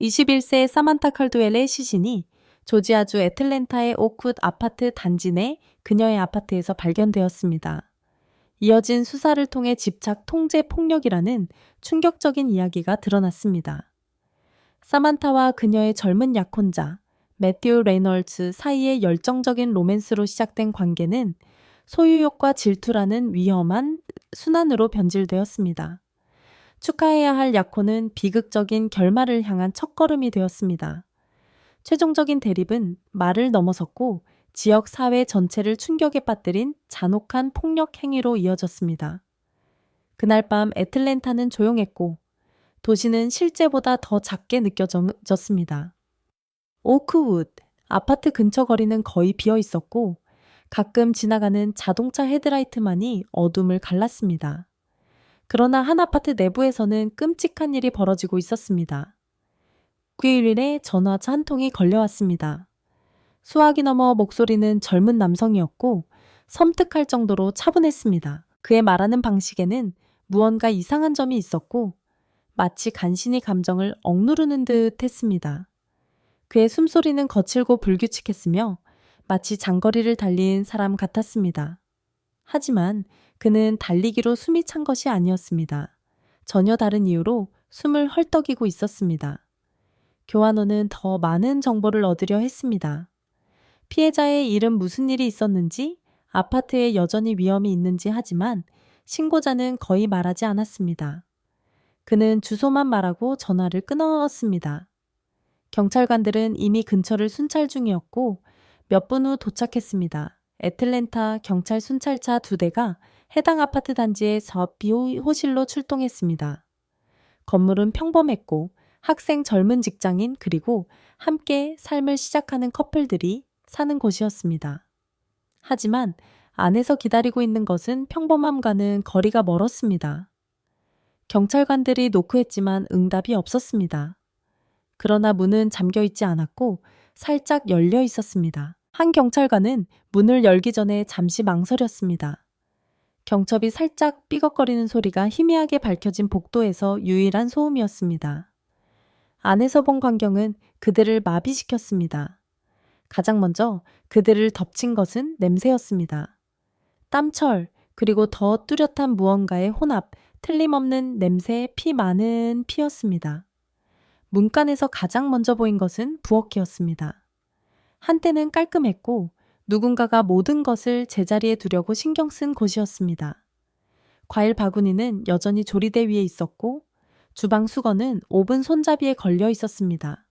21세 사만타 칼도웰의 시신이 조지아주 애틀랜타의 오크우드 아파트 단지 내 그녀의 아파트에서 발견되었습니다. 이어진 수사를 통해 집착 통제 폭력이라는 충격적인 이야기가 드러났습니다. 사만타와 그녀의 젊은 약혼자 매튜 레이널즈 사이의 열정적인 로맨스로 시작된 관계는 소유욕과 질투라는 위험한 순환으로 변질되었습니다. 축하해야 할 약혼은 비극적인 결말을 향한 첫걸음이 되었습니다. 최종적인 대립은 말을 넘어섰고 지역 사회 전체를 충격에 빠뜨린 잔혹한 폭력 행위로 이어졌습니다. 그날 밤 애틀랜타는 조용했고 도시는 실제보다 더 작게 느껴졌습니다. 오크우드 아파트 근처 거리는 거의 비어 있었고 가끔 지나가는 자동차 헤드라이트만이 어둠을 갈랐습니다. 그러나 한 아파트 내부에서는 끔찍한 일이 벌어지고 있었습니다. 9일에 전화차 한 통이 걸려왔습니다. 수화기 너머 목소리는 젊은 남성이었고 섬뜩할 정도로 차분했습니다. 그의 말하는 방식에는 무언가 이상한 점이 있었고 마치 간신히 감정을 억누르는 듯 했습니다. 그의 숨소리는 거칠고 불규칙했으며 마치 장거리를 달린 사람 같았습니다. 하지만 그는 달리기로 숨이 찬 것이 아니었습니다. 전혀 다른 이유로 숨을 헐떡이고 있었습니다. 교환원은 더 많은 정보를 얻으려 했습니다. 피해자의 일은 무슨 일이 있었는지, 아파트에 여전히 위험이 있는지 하지만 신고자는 거의 말하지 않았습니다. 그는 주소만 말하고 전화를 끊었습니다. 경찰관들은 이미 근처를 순찰 중이었고 몇 분 후 도착했습니다. 애틀랜타 경찰 순찰차 2대가 해당 아파트 단지의 비호실로 출동했습니다. 건물은 평범했고 학생 젊은 직장인 그리고 함께 삶을 시작하는 커플들이 사는 곳이었습니다. 하지만 안에서 기다리고 있는 것은 평범함과는 거리가 멀었습니다. 경찰관들이 노크했지만 응답이 없었습니다. 그러나 문은 잠겨 있지 않았고 살짝 열려 있었습니다. 한 경찰관은 문을 열기 전에 잠시 망설였습니다. 경첩이 살짝 삐걱거리는 소리가 희미하게 밝혀진 복도에서 유일한 소음이었습니다. 안에서 본 광경은 그들을 마비시켰습니다. 가장 먼저 그들을 덮친 것은 냄새였습니다. 땀철, 그리고 더 뚜렷한 무언가의 혼합, 틀림없는 냄새, 피 많은 피였습니다. 문간에서 가장 먼저 보인 것은 부엌이었습니다. 한때는 깔끔했고 누군가가 모든 것을 제자리에 두려고 신경 쓴 곳이었습니다. 과일 바구니는 여전히 조리대 위에 있었고 주방 수건은 오븐 손잡이에 걸려 있었습니다.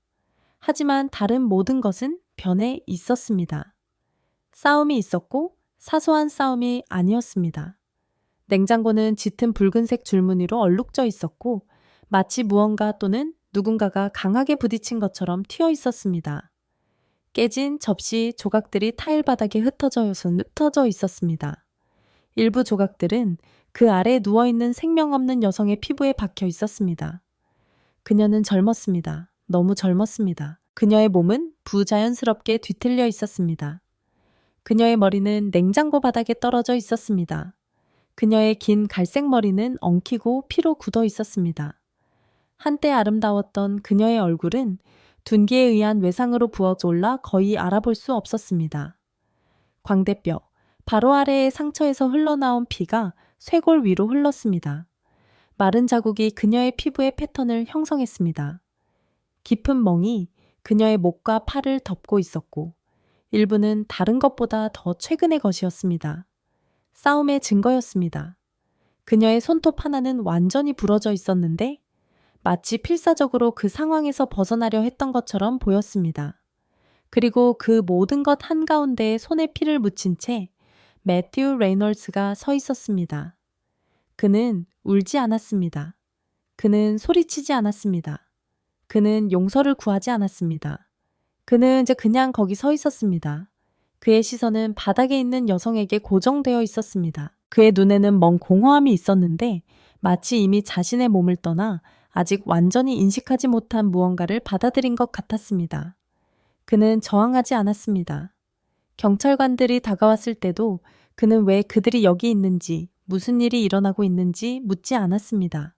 하지만 다른 모든 것은 변해 있었습니다. 싸움이 있었고 사소한 싸움이 아니었습니다. 냉장고는 짙은 붉은색 줄무늬로 얼룩져 있었고 마치 무언가 또는 누군가가 강하게 부딪힌 것처럼 튀어 있었습니다. 깨진 접시 조각들이 타일 바닥에 흩어져 있었습니다. 일부 조각들은 그 아래 누워있는 생명 없는 여성의 피부에 박혀 있었습니다. 그녀는 젊었습니다. 너무 젊었습니다. 그녀의 몸은 부자연스럽게 뒤틀려 있었습니다. 그녀의 머리는 냉장고 바닥에 떨어져 있었습니다. 그녀의 긴 갈색 머리는 엉키고 피로 굳어 있었습니다. 한때 아름다웠던 그녀의 얼굴은 둔기에 의한 외상으로 부어져 올라 거의 알아볼 수 없었습니다. 광대뼈, 바로 아래의 상처에서 흘러나온 피가 쇄골 위로 흘렀습니다. 마른 자국이 그녀의 피부의 패턴을 형성했습니다. 깊은 멍이 그녀의 목과 팔을 덮고 있었고 일부는 다른 것보다 더 최근의 것이었습니다. 싸움의 증거였습니다. 그녀의 손톱 하나는 완전히 부러져 있었는데 마치 필사적으로 그 상황에서 벗어나려 했던 것처럼 보였습니다. 그리고 그 모든 것 한가운데에 손에 피를 묻힌 채 매튜 레이널스가 서 있었습니다. 그는 울지 않았습니다. 그는 소리치지 않았습니다. 그는 용서를 구하지 않았습니다. 그는 이제 그냥 거기 서 있었습니다. 그의 시선은 바닥에 있는 여성에게 고정되어 있었습니다. 그의 눈에는 먼 공허함이 있었는데 마치 이미 자신의 몸을 떠나 아직 완전히 인식하지 못한 무언가를 받아들인 것 같았습니다. 그는 저항하지 않았습니다. 경찰관들이 다가왔을 때도 그는 왜 그들이 여기 있는지, 무슨 일이 일어나고 있는지 묻지 않았습니다.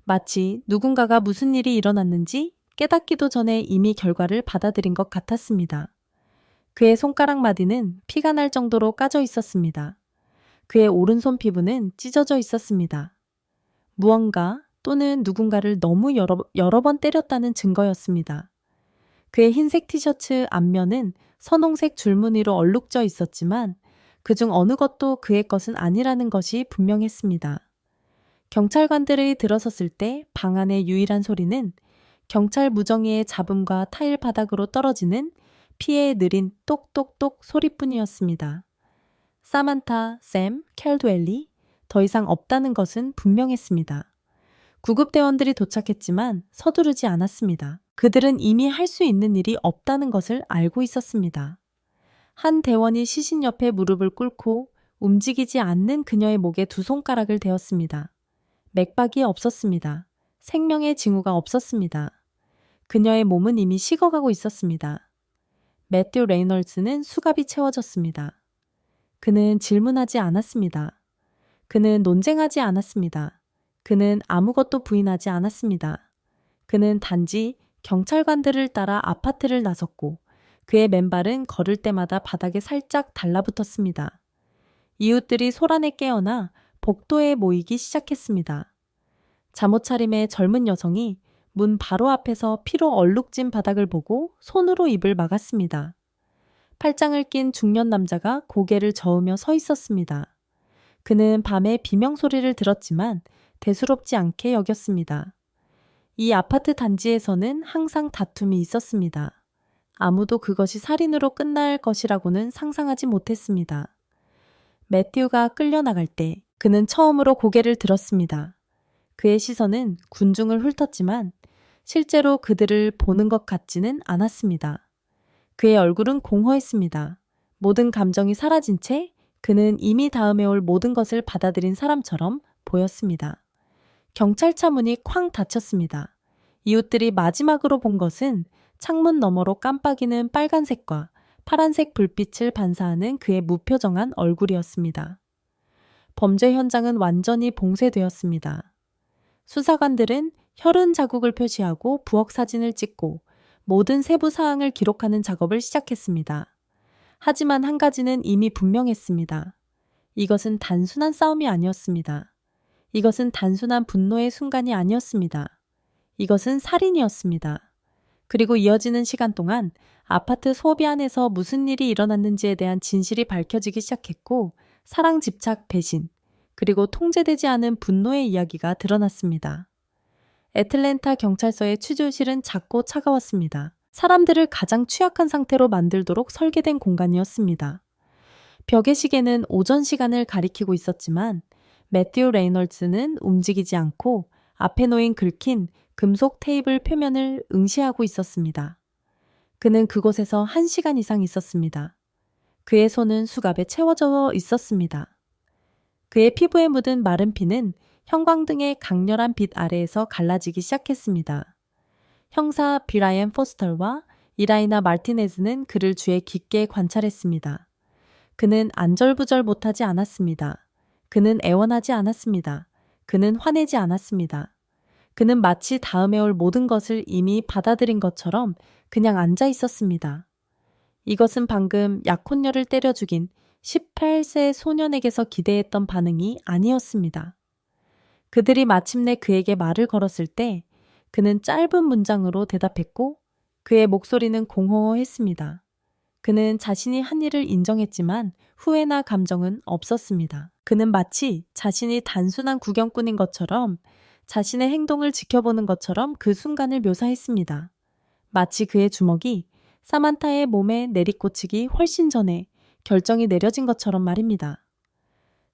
마치 누군가가 무슨 일이 일어났는지 깨닫기도 전에 이미 결과를 받아들인 것 같았습니다. 그의 손가락 마디는 피가 날 정도로 까져 있었습니다. 그의 오른손 피부는 찢어져 있었습니다. 무언가 또는 누군가를 너무 여러 번 때렸다는 증거였습니다. 그의 흰색 티셔츠 앞면은 선홍색 줄무늬로 얼룩져 있었지만 그중 어느 것도 그의 것은 아니라는 것이 분명했습니다. 경찰관들이 들어섰을 때 방 안의 유일한 소리는 경찰 무정의의 잡음과 타일 바닥으로 떨어지는 피의 느린 똑똑똑 소리뿐이었습니다. 사만타, 샘, 캘드웰리, 더 이상 없다는 것은 분명했습니다. 구급대원들이 도착했지만 서두르지 않았습니다. 그들은 이미 할 수 있는 일이 없다는 것을 알고 있었습니다. 한 대원이 시신 옆에 무릎을 꿇고 움직이지 않는 그녀의 목에 두 손가락을 대었습니다. 맥박이 없었습니다. 생명의 징후가 없었습니다. 그녀의 몸은 이미 식어가고 있었습니다. 매튜 레이널즈는 수갑이 채워졌습니다. 그는 질문하지 않았습니다. 그는 논쟁하지 않았습니다. 그는 아무것도 부인하지 않았습니다. 그는 단지 경찰관들을 따라 아파트를 나섰고 그의 맨발은 걸을 때마다 바닥에 살짝 달라붙었습니다. 이웃들이 소란에 깨어나 복도에 모이기 시작했습니다. 잠옷차림의 젊은 여성이 문 바로 앞에서 피로 얼룩진 바닥을 보고 손으로 입을 막았습니다. 팔짱을 낀 중년 남자가 고개를 저으며 서 있었습니다. 그는 밤에 비명소리를 들었지만 대수롭지 않게 여겼습니다. 이 아파트 단지에서는 항상 다툼이 있었습니다. 아무도 그것이 살인으로 끝날 것이라고는 상상하지 못했습니다. 매튜가 끌려나갈 때 그는 처음으로 고개를 들었습니다. 그의 시선은 군중을 훑었지만 실제로 그들을 보는 것 같지는 않았습니다. 그의 얼굴은 공허했습니다. 모든 감정이 사라진 채 그는 이미 다음에 올 모든 것을 받아들인 사람처럼 보였습니다. 경찰차 문이 쾅 닫혔습니다. 이웃들이 마지막으로 본 것은 창문 너머로 깜빡이는 빨간색과 파란색 불빛을 반사하는 그의 무표정한 얼굴이었습니다. 범죄 현장은 완전히 봉쇄되었습니다. 수사관들은 혈흔 자국을 표시하고 부엌 사진을 찍고 모든 세부 사항을 기록하는 작업을 시작했습니다. 하지만 한 가지는 이미 분명했습니다. 이것은 단순한 싸움이 아니었습니다. 이것은 단순한 분노의 순간이 아니었습니다. 이것은 살인이었습니다. 그리고 이어지는 시간 동안 아파트 소비 안에서 무슨 일이 일어났는지에 대한 진실이 밝혀지기 시작했고 사랑, 집착, 배신, 그리고 통제되지 않은 분노의 이야기가 드러났습니다. 애틀랜타 경찰서의 취조실은 작고 차가웠습니다. 사람들을 가장 취약한 상태로 만들도록 설계된 공간이었습니다. 벽의 시계는 오전 시간을 가리키고 있었지만 매튜 레이널즈는 움직이지 않고 앞에 놓인 긁힌 금속 테이블 표면을 응시하고 있었습니다. 그는 그곳에서 1시간 이상 있었습니다. 그의 손은 수갑에 채워져 있었습니다. 그의 피부에 묻은 마른 피는 형광등의 강렬한 빛 아래에서 갈라지기 시작했습니다. 형사 브라이언 포스터와 이라이나 마르티네즈는 그를 주의 깊게 관찰했습니다. 그는 안절부절 못하지 않았습니다. 그는 애원하지 않았습니다. 그는 화내지 않았습니다. 그는 마치 다음에 올 모든 것을 이미 받아들인 것처럼 그냥 앉아 있었습니다. 이것은 방금 약혼녀를 때려 죽인 18세 소년에게서 기대했던 반응이 아니었습니다. 그들이 마침내 그에게 말을 걸었을 때 그는 짧은 문장으로 대답했고 그의 목소리는 공허했습니다. 그는 자신이 한 일을 인정했지만 후회나 감정은 없었습니다. 그는 마치 자신이 단순한 구경꾼인 것처럼 자신의 행동을 지켜보는 것처럼 그 순간을 묘사했습니다. 마치 그의 주먹이 사만타의 몸에 내리꽂히기 훨씬 전에 결정이 내려진 것처럼 말입니다.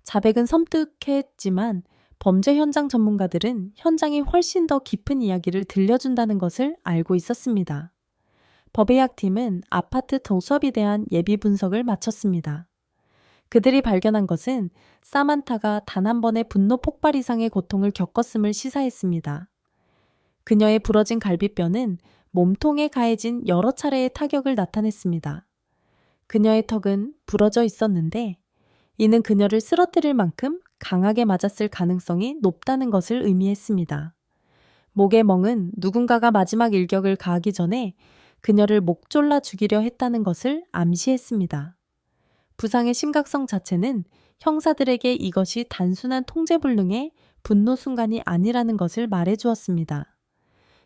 자백은 섬뜩했지만 범죄 현장 전문가들은 현장이 훨씬 더 깊은 이야기를 들려준다는 것을 알고 있었습니다. 법의학팀은 아파트 도섭에 대한 예비 분석을 마쳤습니다. 그들이 발견한 것은 사만타가 단 한 번의 분노 폭발 이상의 고통을 겪었음을 시사했습니다. 그녀의 부러진 갈비뼈는 몸통에 가해진 여러 차례의 타격을 나타냈습니다. 그녀의 턱은 부러져 있었는데 이는 그녀를 쓰러뜨릴 만큼 강하게 맞았을 가능성이 높다는 것을 의미했습니다. 목의 멍은 누군가가 마지막 일격을 가하기 전에 그녀를 목 졸라 죽이려 했다는 것을 암시했습니다. 부상의 심각성 자체는 형사들에게 이것이 단순한 통제불능의 분노 순간이 아니라는 것을 말해주었습니다.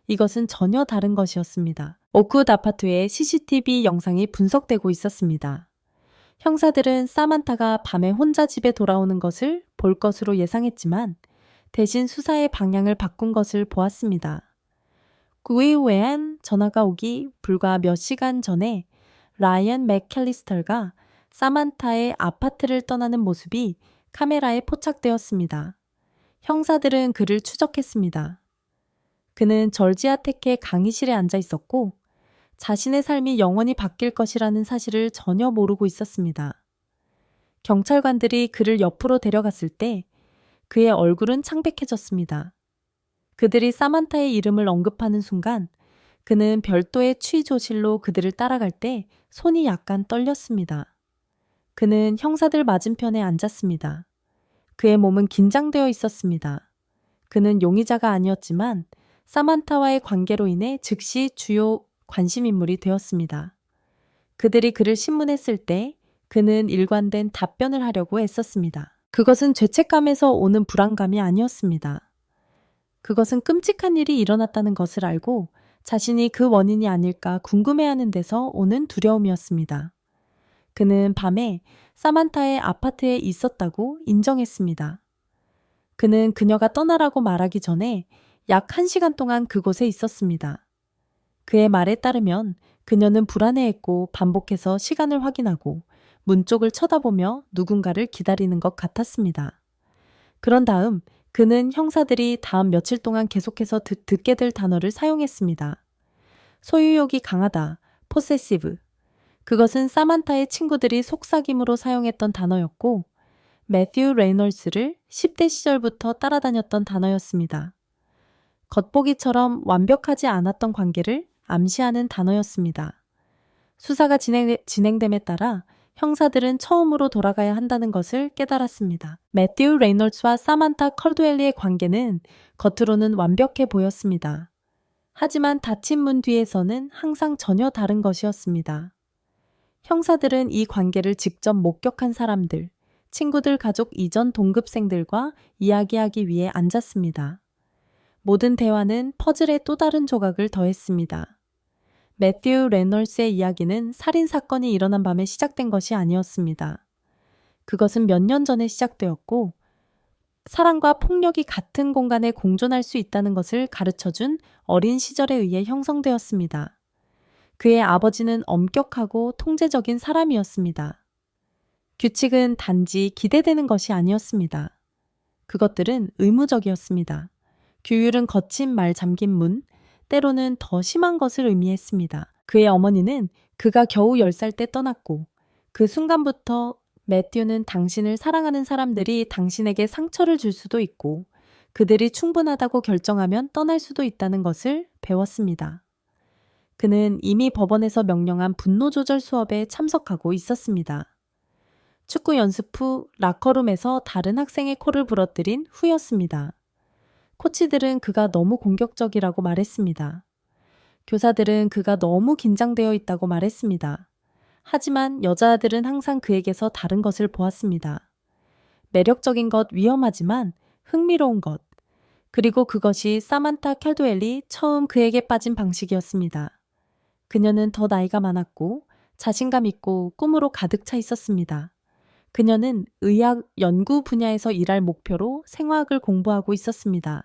이것은 전혀 다른 것이었습니다. 오크우드 아파트의 CCTV 영상이 분석되고 있었습니다. 형사들은 사만타가 밤에 혼자 집에 돌아오는 것을 볼 것으로 예상했지만 대신 수사의 방향을 바꾼 것을 보았습니다. 그 이후엔 전화가 오기 불과 몇 시간 전에 라이언 맥캘리스터가 사만타의 아파트를 떠나는 모습이 카메라에 포착되었습니다. 형사들은 그를 추적했습니다. 그는 절지아 테크의 강의실에 앉아 있었고 자신의 삶이 영원히 바뀔 것이라는 사실을 전혀 모르고 있었습니다. 경찰관들이 그를 옆으로 데려갔을 때 그의 얼굴은 창백해졌습니다. 그들이 사만타의 이름을 언급하는 순간 그는 별도의 취조실로 그들을 따라갈 때 손이 약간 떨렸습니다. 그는 형사들 맞은편에 앉았습니다. 그의 몸은 긴장되어 있었습니다. 그는 용의자가 아니었지만 사만타와의 관계로 인해 즉시 주요 관심 인물이 되었습니다. 그들이 그를 신문했을 때 그는 일관된 답변을 하려고 애썼습니다. 그것은 죄책감에서 오는 불안감이 아니었습니다. 그것은 끔찍한 일이 일어났다는 것을 알고 자신이 그 원인이 아닐까 궁금해하는 데서 오는 두려움이었습니다. 그는 밤에 사만타의 아파트에 있었다고 인정했습니다. 그는 그녀가 떠나라고 말하기 전에 약 1시간 동안 그곳에 있었습니다. 그의 말에 따르면 그녀는 불안해했고 반복해서 시간을 확인하고 문 쪽을 쳐다보며 누군가를 기다리는 것 같았습니다. 그런 다음 그는 형사들이 다음 며칠 동안 계속해서 듣게 될 단어를 사용했습니다. 소유욕이 강하다, possessive. 그것은 사만타의 친구들이 속삭임으로 사용했던 단어였고 매튜 레이놀스를 10대 시절부터 따라다녔던 단어였습니다. 겉보기처럼 완벽하지 않았던 관계를 암시하는 단어였습니다. 수사가 진행됨에 따라 형사들은 처음으로 돌아가야 한다는 것을 깨달았습니다. 매튜 레이놀스와 사만타 컬드웰리의 관계는 겉으로는 완벽해 보였습니다. 하지만 닫힌 문 뒤에서는 항상 전혀 다른 것이었습니다. 형사들은 이 관계를 직접 목격한 사람들, 친구들, 가족 이전 동급생들과 이야기하기 위해 앉았습니다. 모든 대화는 퍼즐의 또 다른 조각을 더했습니다. 매튜 레놀스의 이야기는 살인사건이 일어난 밤에 시작된 것이 아니었습니다. 그것은 몇 년 전에 시작되었고 사랑과 폭력이 같은 공간에 공존할 수 있다는 것을 가르쳐준 어린 시절에 의해 형성되었습니다. 그의 아버지는 엄격하고 통제적인 사람이었습니다. 규칙은 단지 기대되는 것이 아니었습니다. 그것들은 의무적이었습니다. 규율은 거친 말 잠긴 문, 때로는 더 심한 것을 의미했습니다. 그의 어머니는 그가 겨우 10살 때 떠났고 그 순간부터 매튜는 당신을 사랑하는 사람들이 당신에게 상처를 줄 수도 있고 그들이 충분하다고 결정하면 떠날 수도 있다는 것을 배웠습니다. 그는 이미 법원에서 명령한 분노 조절 수업에 참석하고 있었습니다. 축구 연습 후 라커룸에서 다른 학생의 코를 부러뜨린 후였습니다. 코치들은 그가 너무 공격적이라고 말했습니다. 교사들은 그가 너무 긴장되어 있다고 말했습니다. 하지만 여자아들은 항상 그에게서 다른 것을 보았습니다. 매력적인 것, 위험하지만 흥미로운 것, 그리고 그것이 사만타 캘드웰리 처음 그에게 빠진 방식이었습니다. 그녀는 더 나이가 많았고 자신감 있고 꿈으로 가득 차 있었습니다. 그녀는 의학 연구 분야에서 일할 목표로 생화학을 공부하고 있었습니다.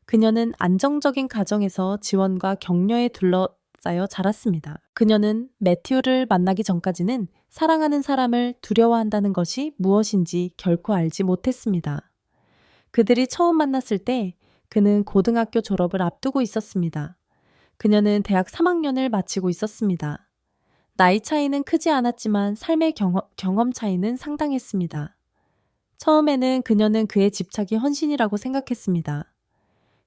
그녀는 안정적인 가정에서 지원과 격려에 둘러싸여 자랐습니다. 그녀는 매튜를 만나기 전까지는 사랑하는 사람을 두려워한다는 것이 무엇인지 결코 알지 못했습니다. 그들이 처음 만났을 때 그는 고등학교 졸업을 앞두고 있었습니다. 그녀는 대학 3학년을 마치고 있었습니다. 나이 차이는 크지 않았지만 삶의 경험 차이는 상당했습니다. 처음에는 그녀는 그의 집착이 헌신이라고 생각했습니다.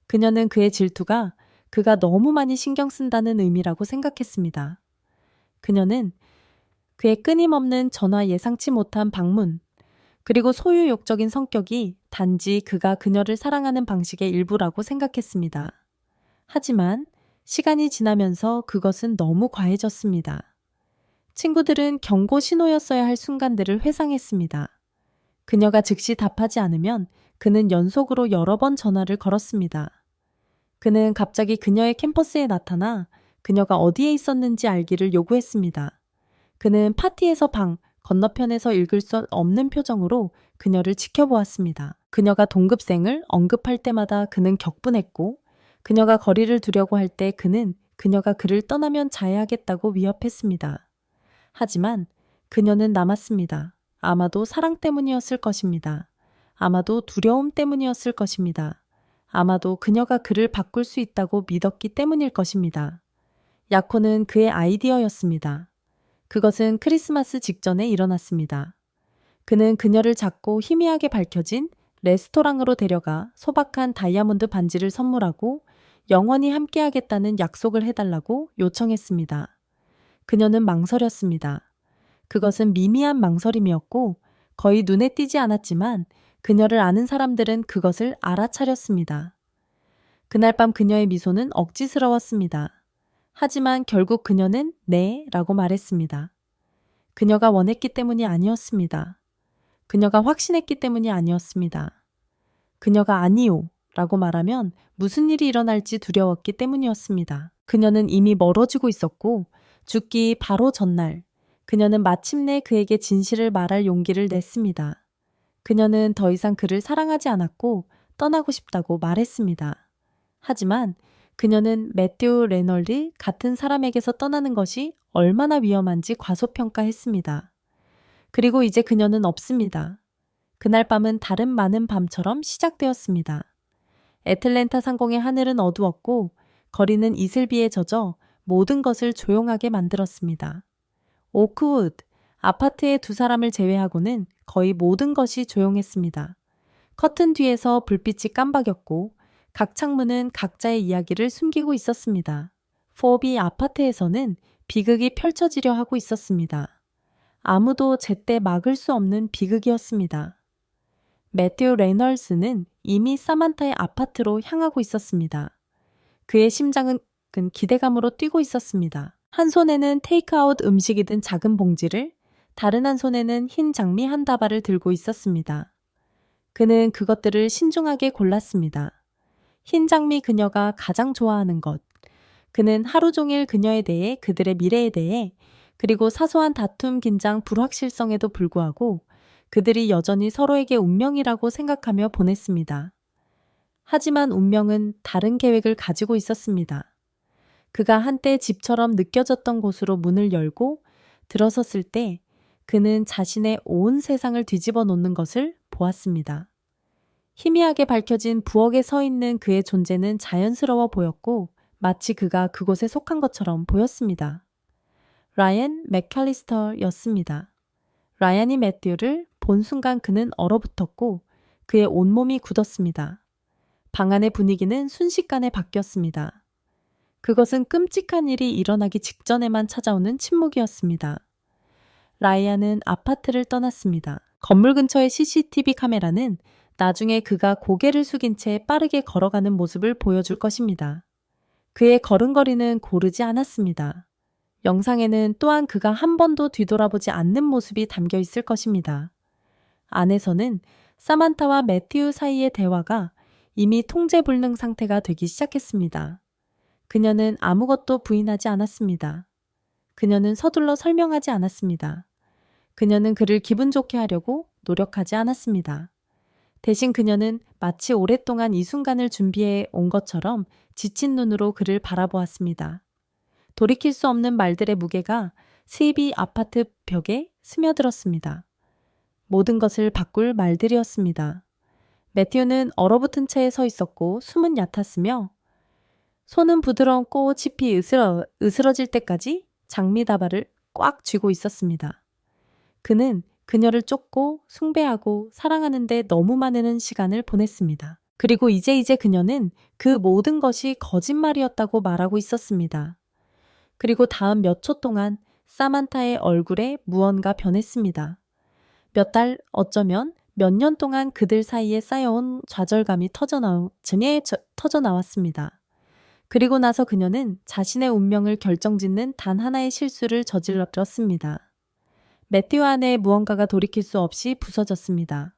그녀는 그의 질투가 그가 너무 많이 신경 쓴다는 의미라고 생각했습니다. 그녀는 그의 끊임없는 전화, 예상치 못한 방문, 그리고 소유욕적인 성격이 단지 그가 그녀를 사랑하는 방식의 일부라고 생각했습니다. 하지만 시간이 지나면서 그것은 너무 과해졌습니다. 친구들은 경고 신호였어야 할 순간들을 회상했습니다. 그녀가 즉시 답하지 않으면 그는 연속으로 여러 번 전화를 걸었습니다. 그는 갑자기 그녀의 캠퍼스에 나타나 그녀가 어디에 있었는지 알기를 요구했습니다. 그는 파티에서 방 건너편에서 읽을 수 없는 표정으로 그녀를 지켜보았습니다. 그녀가 동급생을 언급할 때마다 그는 격분했고, 그녀가 거리를 두려고 할 때 그는 그녀가 그를 떠나면 자해하겠다고 위협했습니다. 하지만 그녀는 남았습니다. 아마도 사랑 때문이었을 것입니다. 아마도 두려움 때문이었을 것입니다. 아마도 그녀가 그를 바꿀 수 있다고 믿었기 때문일 것입니다. 야코는 그의 아이디어였습니다. 그것은 크리스마스 직전에 일어났습니다. 그는 그녀를 잡고 희미하게 밝혀진 레스토랑으로 데려가 소박한 다이아몬드 반지를 선물하고 영원히 함께하겠다는 약속을 해달라고 요청했습니다. 그녀는 망설였습니다. 그것은 미미한 망설임이었고 거의 눈에 띄지 않았지만 그녀를 아는 사람들은 그것을 알아차렸습니다. 그날 밤 그녀의 미소는 억지스러웠습니다. 하지만 결국 그녀는 네 라고 말했습니다. 그녀가 원했기 때문이 아니었습니다. 그녀가 확신했기 때문이 아니었습니다. 그녀가 아니요 라고 말하면 무슨 일이 일어날지 두려웠기 때문이었습니다. 그녀는 이미 멀어지고 있었고 죽기 바로 전날 그녀는 마침내 그에게 진실을 말할 용기를 냈습니다. 그녀는 더 이상 그를 사랑하지 않았고 떠나고 싶다고 말했습니다. 하지만 그녀는 매튜 레널리 같은 사람에게서 떠나는 것이 얼마나 위험한지 과소평가했습니다. 그리고 이제 그녀는 없습니다. 그날 밤은 다른 많은 밤처럼 시작되었습니다. 애틀랜타 상공의 하늘은 어두웠고 거리는 이슬비에 젖어 모든 것을 조용하게 만들었습니다. 오크우드, 아파트의 두 사람을 제외하고는 거의 모든 것이 조용했습니다. 커튼 뒤에서 불빛이 깜박였고 각 창문은 각자의 이야기를 숨기고 있었습니다. 포비 아파트에서는 비극이 펼쳐지려 하고 있었습니다. 아무도 제때 막을 수 없는 비극이었습니다. 매튜 레널스는 이미 사만타의 아파트로 향하고 있었습니다. 그의 심장은 기대감으로 뛰고 있었습니다. 한 손에는 테이크아웃 음식이 든 작은 봉지를, 다른 한 손에는 흰 장미 한 다발을 들고 있었습니다. 그는 그것들을 신중하게 골랐습니다. 흰 장미 그녀가 가장 좋아하는 것. 그는 하루 종일 그녀에 대해, 그들의 미래에 대해, 그리고 사소한 다툼, 긴장, 불확실성에도 불구하고 그들이 여전히 서로에게 운명이라고 생각하며 보냈습니다. 하지만 운명은 다른 계획을 가지고 있었습니다. 그가 한때 집처럼 느껴졌던 곳으로 문을 열고 들어섰을 때 그는 자신의 온 세상을 뒤집어 놓는 것을 보았습니다. 희미하게 밝혀진 부엌에 서 있는 그의 존재는 자연스러워 보였고 마치 그가 그곳에 속한 것처럼 보였습니다. 라이언 맥칼리스터였습니다. 라이언이 매튜를 본 순간 그는 얼어붙었고 그의 온몸이 굳었습니다. 방 안의 분위기는 순식간에 바뀌었습니다. 그것은 끔찍한 일이 일어나기 직전에만 찾아오는 침묵이었습니다. 라이안은 아파트를 떠났습니다. 건물 근처의 CCTV 카메라는 나중에 그가 고개를 숙인 채 빠르게 걸어가는 모습을 보여줄 것입니다. 그의 걸음걸이는 고르지 않았습니다. 영상에는 또한 그가 한 번도 뒤돌아보지 않는 모습이 담겨 있을 것입니다. 안에서는 사만타와 매튜 사이의 대화가 이미 통제불능 상태가 되기 시작했습니다. 그녀는 아무것도 부인하지 않았습니다. 그녀는 서둘러 설명하지 않았습니다. 그녀는 그를 기분 좋게 하려고 노력하지 않았습니다. 대신 그녀는 마치 오랫동안 이 순간을 준비해 온 것처럼 지친 눈으로 그를 바라보았습니다. 돌이킬 수 없는 말들의 무게가 스이비 아파트 벽에 스며들었습니다. 모든 것을 바꿀 말들이었습니다. 매튜는 얼어붙은 채에 서 있었고 숨은 얕았으며 손은 부드럽고 짚이 으스러질 때까지 장미다발을 꽉 쥐고 있었습니다. 그는 그녀를 쫓고 숭배하고 사랑하는데 너무 많은 시간을 보냈습니다. 그리고 이제 그녀는 그 모든 것이 거짓말이었다고 말하고 있었습니다. 그리고 다음 몇 초 동안 사만타의 얼굴에 무언가 변했습니다. 몇 달, 어쩌면 몇 년 동안 그들 사이에 쌓여온 좌절감이 터져나왔습니다. 그리고 나서 그녀는 자신의 운명을 결정짓는 단 하나의 실수를 저질렀습니다. 매튜 안에 무언가가 돌이킬 수 없이 부서졌습니다.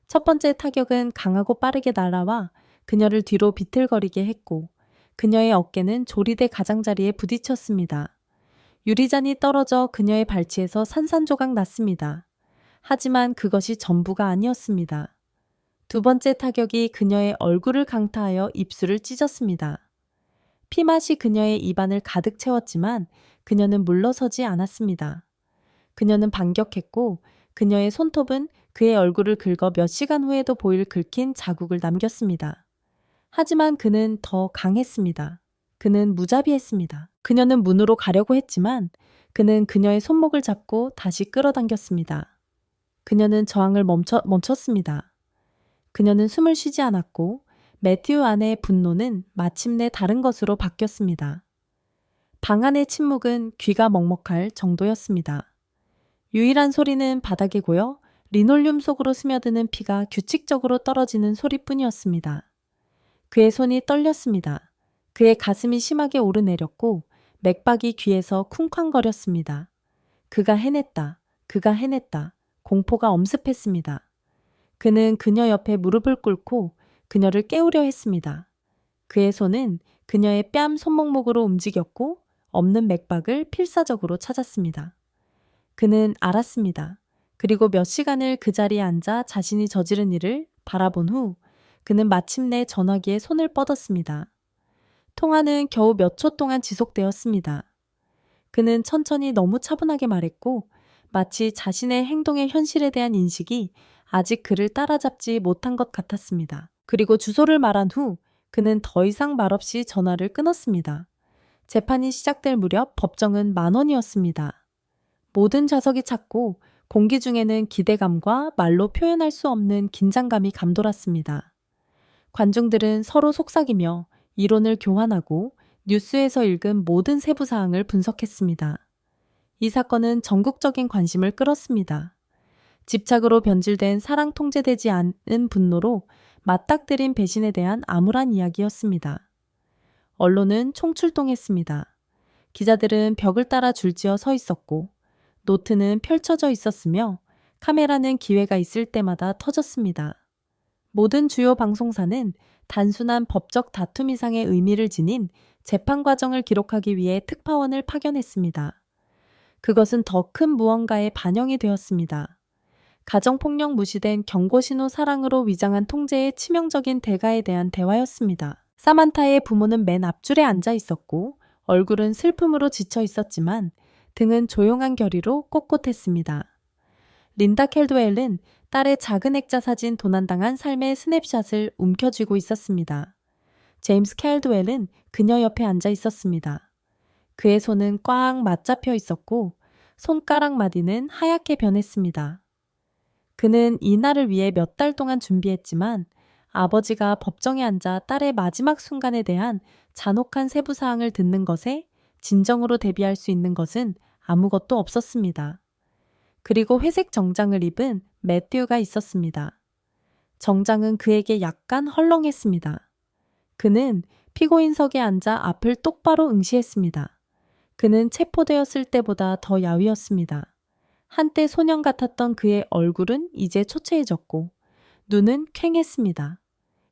첫 번째 타격은 강하고 빠르게 날아와 그녀를 뒤로 비틀거리게 했고 그녀의 어깨는 조리대 가장자리에 부딪혔습니다. 유리잔이 떨어져 그녀의 발치에서 산산조각 났습니다. 하지만 그것이 전부가 아니었습니다. 두 번째 타격이 그녀의 얼굴을 강타하여 입술을 찢었습니다. 피맛이 그녀의 입안을 가득 채웠지만 그녀는 물러서지 않았습니다. 그녀는 반격했고 그녀의 손톱은 그의 얼굴을 긁어 몇 시간 후에도 보일 긁힌 자국을 남겼습니다. 하지만 그는 더 강했습니다. 그는 무자비했습니다. 그녀는 문으로 가려고 했지만 그는 그녀의 손목을 잡고 다시 끌어당겼습니다. 그녀는 저항을 멈췄습니다. 그녀는 숨을 쉬지 않았고 매튜 안의 분노는 마침내 다른 것으로 바뀌었습니다. 방 안의 침묵은 귀가 먹먹할 정도였습니다. 유일한 소리는 바닥에 고여 리놀륨 속으로 스며드는 피가 규칙적으로 떨어지는 소리뿐이었습니다. 그의 손이 떨렸습니다. 그의 가슴이 심하게 오르내렸고 맥박이 귀에서 쿵쾅거렸습니다. 그가 해냈다. 그가 해냈다. 공포가 엄습했습니다. 그는 그녀 옆에 무릎을 꿇고 그녀를 깨우려 했습니다. 그의 손은 그녀의 뺨 손목목으로 움직였고 없는 맥박을 필사적으로 찾았습니다. 그는 알았습니다. 그리고 몇 시간을 그 자리에 앉아 자신이 저지른 일을 바라본 후 그는 마침내 전화기에 손을 뻗었습니다. 통화는 겨우 몇 초 동안 지속되었습니다. 그는 천천히 너무 차분하게 말했고 마치 자신의 행동의 현실에 대한 인식이 아직 그를 따라잡지 못한 것 같았습니다. 그리고 주소를 말한 후 그는 더 이상 말없이 전화를 끊었습니다. 재판이 시작될 무렵 법정은 10,000원이었습니다. 모든 좌석이 찼고 공기 중에는 기대감과 말로 표현할 수 없는 긴장감이 감돌았습니다. 관중들은 서로 속삭이며 이론을 교환하고 뉴스에서 읽은 모든 세부 사항을 분석했습니다. 이 사건은 전국적인 관심을 끌었습니다. 집착으로 변질된 사랑 통제되지 않은 분노로 맞닥뜨린 배신에 대한 암울한 이야기였습니다. 언론은 총출동했습니다. 기자들은 벽을 따라 줄지어 서 있었고 노트는 펼쳐져 있었으며 카메라는 기회가 있을 때마다 터졌습니다. 모든 주요 방송사는 단순한 법적 다툼 이상의 의미를 지닌 재판 과정을 기록하기 위해 특파원을 파견했습니다. 그것은 더 큰 무언가의 반영이 되었습니다. 가정폭력 무시된 경고신호 사랑으로 위장한 통제의 치명적인 대가에 대한 대화였습니다. 사만타의 부모는 맨 앞줄에 앉아 있었고 얼굴은 슬픔으로 지쳐 있었지만 등은 조용한 결의로 꼿꼿했습니다. 린다 캘드웰은 딸의 작은 액자 사진 도난당한 삶의 스냅샷을 움켜쥐고 있었습니다. 제임스 캘드웰은 그녀 옆에 앉아 있었습니다. 그의 손은 꽉 맞잡혀 있었고 손가락 마디는 하얗게 변했습니다. 그는 이 날을 위해 몇 달 동안 준비했지만 아버지가 법정에 앉아 딸의 마지막 순간에 대한 잔혹한 세부사항을 듣는 것에 진정으로 대비할 수 있는 것은 아무것도 없었습니다. 그리고 회색 정장을 입은 매튜가 있었습니다. 정장은 그에게 약간 헐렁했습니다. 그는 피고인석에 앉아 앞을 똑바로 응시했습니다. 그는 체포되었을 때보다 더 야위었습니다. 한때 소년 같았던 그의 얼굴은 이제 초췌해졌고 눈은 퀭했습니다.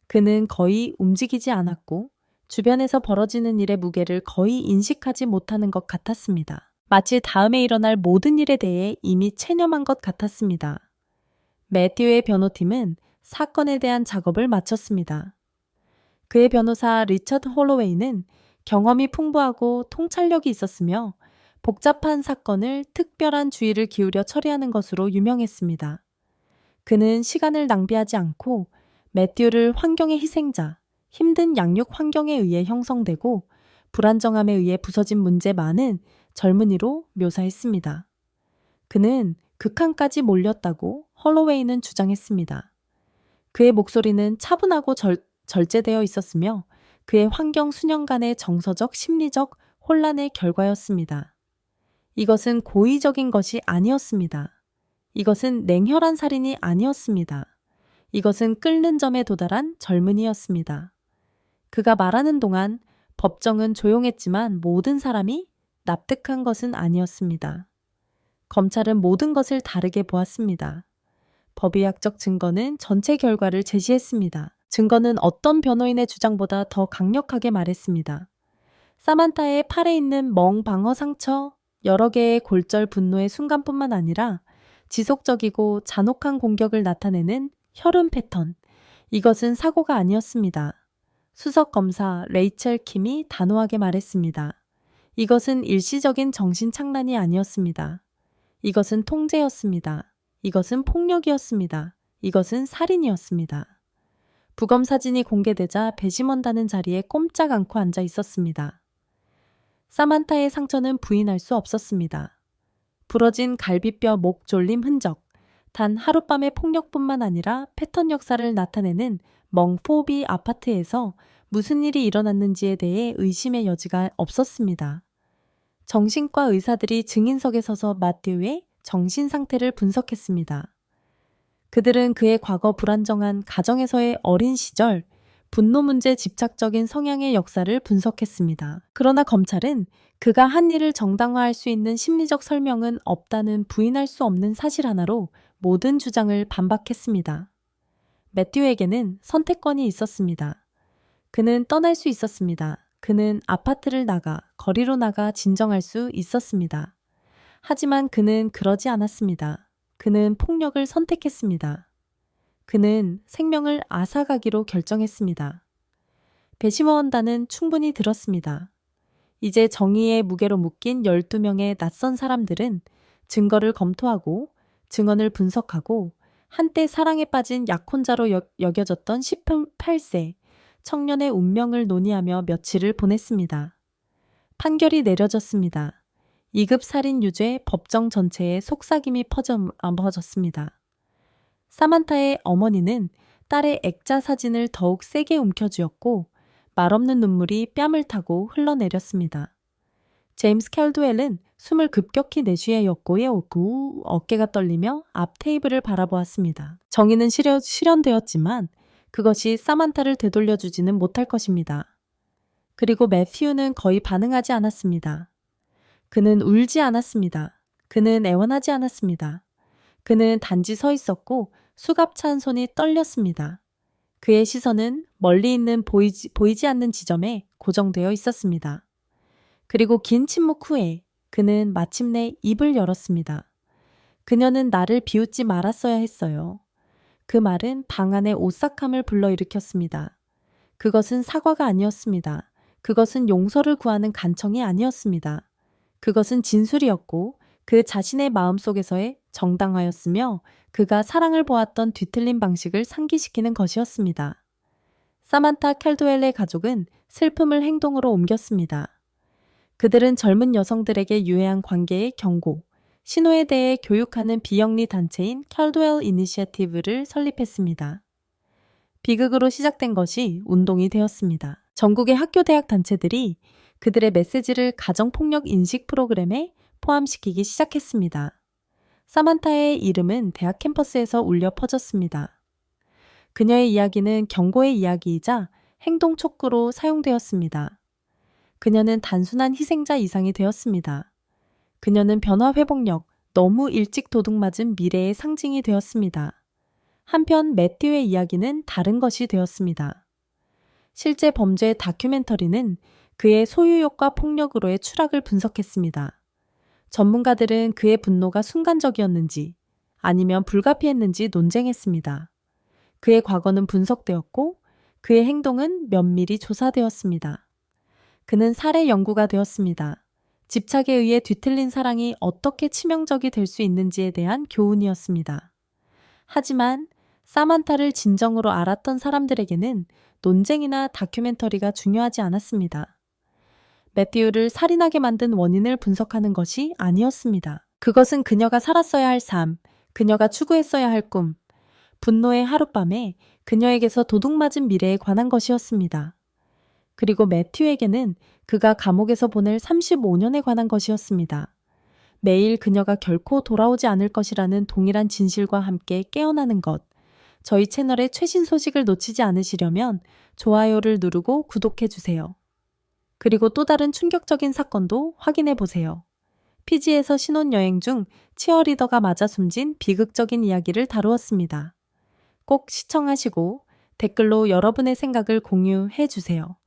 그는 거의 움직이지 않았고 주변에서 벌어지는 일의 무게를 거의 인식하지 못하는 것 같았습니다. 마치 다음에 일어날 모든 일에 대해 이미 체념한 것 같았습니다. 매튜의 변호팀은 사건에 대한 작업을 마쳤습니다. 그의 변호사 리처드 홀로웨이는 경험이 풍부하고 통찰력이 있었으며 복잡한 사건을 특별한 주의를 기울여 처리하는 것으로 유명했습니다. 그는 시간을 낭비하지 않고 매튜를 환경의 희생자, 힘든 양육 환경에 의해 형성되고 불안정함에 의해 부서진 문제만은 젊은이로 묘사했습니다. 그는 극한까지 몰렸다고 홀로웨이는 주장했습니다. 그의 목소리는 차분하고 절제되어 있었으며 그의 환경 수년간의 정서적, 심리적 혼란의 결과였습니다. 이것은 고의적인 것이 아니었습니다. 이것은 냉혈한 살인이 아니었습니다. 이것은 끓는 점에 도달한 젊은이였습니다. 그가 말하는 동안 법정은 조용했지만 모든 사람이 납득한 것은 아니었습니다. 검찰은 모든 것을 다르게 보았습니다. 법의학적 증거는 전체 결과를 제시했습니다. 증거는 어떤 변호인의 주장보다 더 강력하게 말했습니다. 사만타의 팔에 있는 멍 방어 상처, 여러 개의 골절 분노의 순간뿐만 아니라 지속적이고 잔혹한 공격을 나타내는 혈흔 패턴, 이것은 사고가 아니었습니다. 수석 검사 레이첼 킴이 단호하게 말했습니다. 이것은 일시적인 정신착란이 아니었습니다. 이것은 통제였습니다. 이것은 폭력이었습니다. 이것은 살인이었습니다. 부검 사진이 공개되자 배심원단은 자리에 꼼짝 않고 앉아 있었습니다. 사만타의 상처는 부인할 수 없었습니다. 부러진 갈비뼈 목 졸림 흔적, 단 하룻밤의 폭력뿐만 아니라 패턴 역사를 나타내는 멍포비 아파트에서 무슨 일이 일어났는지에 대해 의심의 여지가 없었습니다. 정신과 의사들이 증인석에 서서 마티우의 정신 상태를 분석했습니다. 그들은 그의 과거 불안정한 가정에서의 어린 시절, 분노 문제 집착적인 성향의 역사를 분석했습니다. 그러나 검찰은 그가 한 일을 정당화할 수 있는 심리적 설명은 없다는 부인할 수 없는 사실 하나로 모든 주장을 반박했습니다. 매튜에게는 선택권이 있었습니다. 그는 떠날 수 있었습니다. 그는 아파트를 나가, 거리로 나가 진정할 수 있었습니다. 하지만 그는 그러지 않았습니다. 그는 폭력을 선택했습니다. 그는 생명을 앗아가기로 결정했습니다. 배심원단은 충분히 들었습니다. 이제 정의의 무게로 묶인 12명의 낯선 사람들은 증거를 검토하고 증언을 분석하고 한때 사랑에 빠진 약혼자로 여겨졌던 18세 청년의 운명을 논의하며 며칠을 보냈습니다. 판결이 내려졌습니다. 2급 살인 유죄 법정 전체에 속삭임이 퍼졌습니다. 사만타의 어머니는 딸의 액자 사진을 더욱 세게 움켜쥐었고 말없는 눈물이 뺨을 타고 흘러내렸습니다. 제임스 캘드웰은 숨을 급격히 내쉬어 였고 어깨가 떨리며 앞 테이블을 바라보았습니다. 정의는 실현되었지만 그것이 사만타를 되돌려주지는 못할 것입니다. 그리고 매튜는 거의 반응하지 않았습니다. 그는 울지 않았습니다. 그는 애원하지 않았습니다. 그는 단지 서 있었고 수갑찬 손이 떨렸습니다. 그의 시선은 멀리 있는 보이지 않는 지점에 고정되어 있었습니다. 그리고 긴 침묵 후에 그는 마침내 입을 열었습니다. 그녀는 나를 비웃지 말았어야 했어요. 그 말은 방 안의 오싹함을 불러일으켰습니다. 그것은 사과가 아니었습니다. 그것은 용서를 구하는 간청이 아니었습니다. 그것은 진술이었고 그 자신의 마음속에서의 정당화였으며 그가 사랑을 보았던 뒤틀린 방식을 상기시키는 것이었습니다. 사만타 캘드웰의 가족은 슬픔을 행동으로 옮겼습니다. 그들은 젊은 여성들에게 유해한 관계의 경고, 신호에 대해 교육하는 비영리 단체인 캘드웰 이니셔티브를 설립했습니다. 비극으로 시작된 것이 운동이 되었습니다. 전국의 학교 대학 단체들이 그들의 메시지를 가정폭력 인식 프로그램에 포함시키기 시작했습니다. 사만타의 이름은 대학 캠퍼스에서 울려 퍼졌습니다. 그녀의 이야기는 경고의 이야기이자 행동 촉구로 사용되었습니다. 그녀는 단순한 희생자 이상이 되었습니다. 그녀는 변화 회복력, 너무 일찍 도둑맞은 미래의 상징이 되었습니다. 한편 매튜의 이야기는 다른 것이 되었습니다. 실제 범죄 다큐멘터리는 그의 소유욕과 폭력으로의 추락을 분석했습니다. 전문가들은 그의 분노가 순간적이었는지 아니면 불가피했는지 논쟁했습니다. 그의 과거는 분석되었고 그의 행동은 면밀히 조사되었습니다. 그는 살해 연구가 되었습니다. 집착에 의해 뒤틀린 사랑이 어떻게 치명적이 될 수 있는지에 대한 교훈이었습니다. 하지만 사만타를 진정으로 알았던 사람들에게는 논쟁이나 다큐멘터리가 중요하지 않았습니다. 매튜를 살인하게 만든 원인을 분석하는 것이 아니었습니다. 그것은 그녀가 살았어야 할 삶, 그녀가 추구했어야 할 꿈, 분노의 하룻밤에 그녀에게서 도둑맞은 미래에 관한 것이었습니다. 그리고 매튜에게는 그가 감옥에서 보낼 35년에 관한 것이었습니다. 매일 그녀가 결코 돌아오지 않을 것이라는 동일한 진실과 함께 깨어나는 것. 저희 채널의 최신 소식을 놓치지 않으시려면 좋아요를 누르고 구독해주세요. 그리고 또 다른 충격적인 사건도 확인해 보세요. 피지에서 신혼여행 중 치어리더가 맞아 숨진 비극적인 이야기를 다루었습니다. 꼭 시청하시고 댓글로 여러분의 생각을 공유해 주세요.